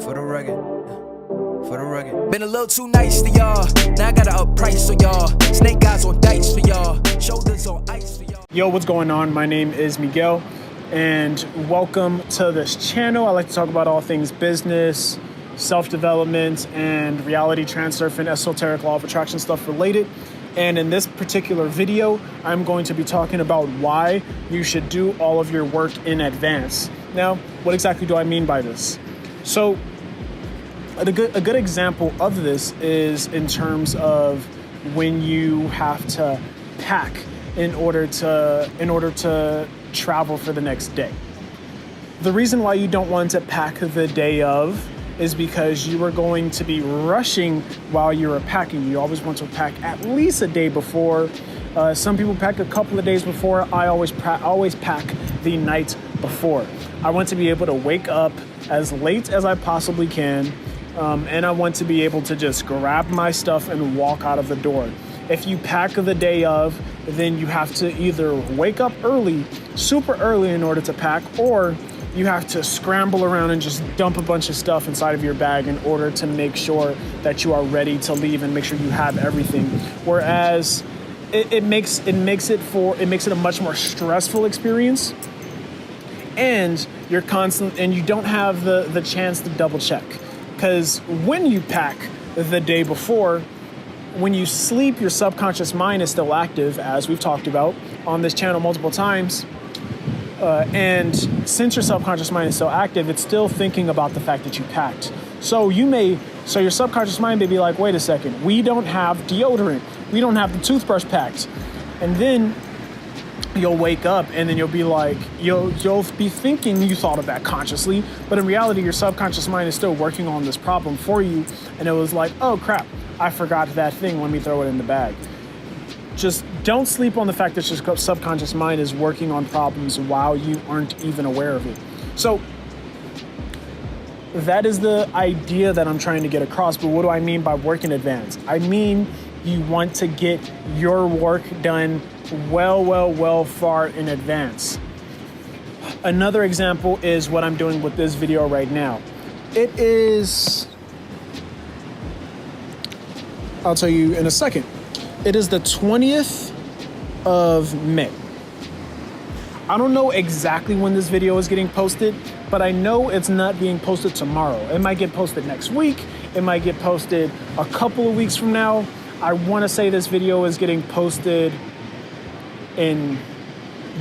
For the rugged, for the rugged. Been a little too nice to y'all. Now I gotta up price for y'all. Snake eyes on dice for y'all. Shoulders on ice for y'all. Yo, what's going on? My name is Miguel, and welcome to this channel. I like to talk about all things business, self-development, and reality transurfing, esoteric law of attraction stuff related. And in this particular video, I'm going to be talking about why you should do all of your work in advance. Now, what exactly do I mean by this? So, a good example of this is in terms of when you have to pack in order to travel for the next day. The reason why you don't want to pack the day of is because you are going to be rushing while you are packing. You always want to pack at least a day before. Some people pack a couple of days before. I always pack the night before. I want to be able to wake up as late as I possibly can, and I want to be able to just grab my stuff and walk out of the door. If you pack the day of, then you have to either wake up early, super early in order to pack, or you have to scramble around and just dump a bunch of stuff inside of your bag in order to make sure that you are ready to leave and make sure you have everything. Whereas it makes it a much more stressful experience, and you're constant and you don't have the chance to double check. Because when you pack the day before, when you sleep, your subconscious mind is still active, as we've talked about on this channel multiple times. And since your subconscious mind is so active, it's still thinking about the fact that you packed. So your subconscious mind may be like, wait a second, we don't have deodorant. We don't have the toothbrush packed. And then you'll wake up and then you'll be like, you'll be thinking you thought of that consciously, but in reality, your subconscious mind is still working on this problem for you. And it was like, oh crap, I forgot that thing. Let me throw it in the bag. Just don't sleep on the fact that your subconscious mind is working on problems while you aren't even aware of it. So that is the idea that I'm trying to get across. But what do I mean by work in advance? I mean, you want to get your work done well far in advance. Another example is what I'm doing with this video right now. I'll tell you in a second. It is the 20th of May. I don't know exactly when this video is getting posted, but I know it's not being posted tomorrow. It might get posted next week. It might get posted a couple of weeks from now. I want to say this video is getting posted in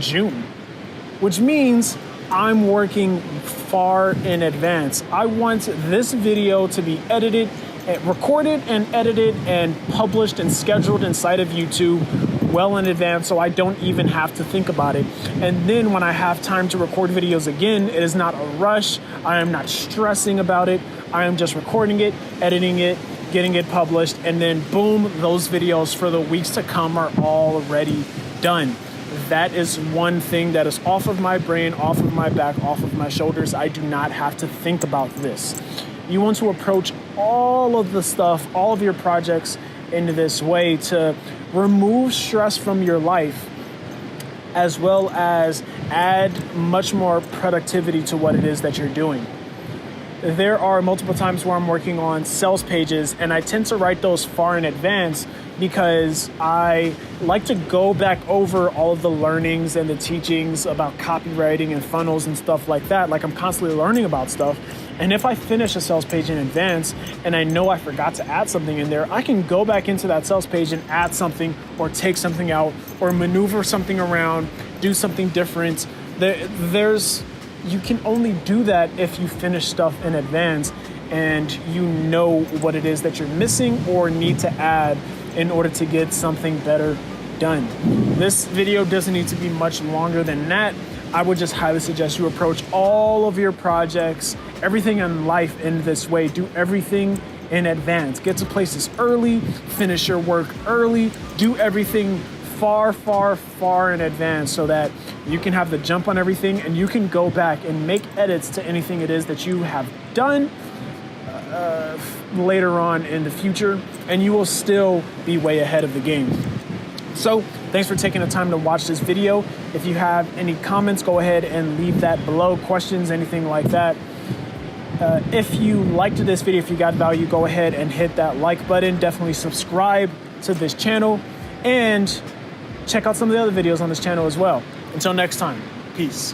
June, which means I'm working far in advance. I want this video to be recorded and edited and published and scheduled inside of YouTube well in advance, so I don't even have to think about it. And then when I have time to record videos again, it is not a rush. I am not stressing about it. I am just recording it, editing it, getting it published, and then boom, those videos for the weeks to come are already done. That is one thing that is off of my brain, off of my back, off of my shoulders. I do not have to think about this. You want to approach all of the stuff, all of your projects in this way to remove stress from your life, as well as add much more productivity to what it is that you're doing. There are multiple times where I'm working on sales pages, and I tend to write those far in advance because I like to go back over all of the learnings and the teachings about copywriting and funnels and stuff like that. Like, I'm constantly learning about stuff. And if I finish a sales page in advance and I know I forgot to add something in there, I can go back into that sales page and add something or take something out or maneuver something around, do something different. You can only do that if you finish stuff in advance and you know what it is that you're missing or need to add in order to get something better done. This video doesn't need to be much longer than that. I would just highly suggest you approach all of your projects, everything in life in this way. Do everything in advance. Get to places early, finish your work early, do everything far in advance so that you can have the jump on everything and you can go back and make edits to anything it is that you have done later on in the future, and you will still be way ahead of the game. So thanks for taking the time to watch this video. If you have any comments, go ahead and leave that below. Questions, anything like that. If you liked this video, if you got value, go ahead and hit that like button. Definitely subscribe to this channel and check out some of the other videos on this channel as well. Until next time, peace.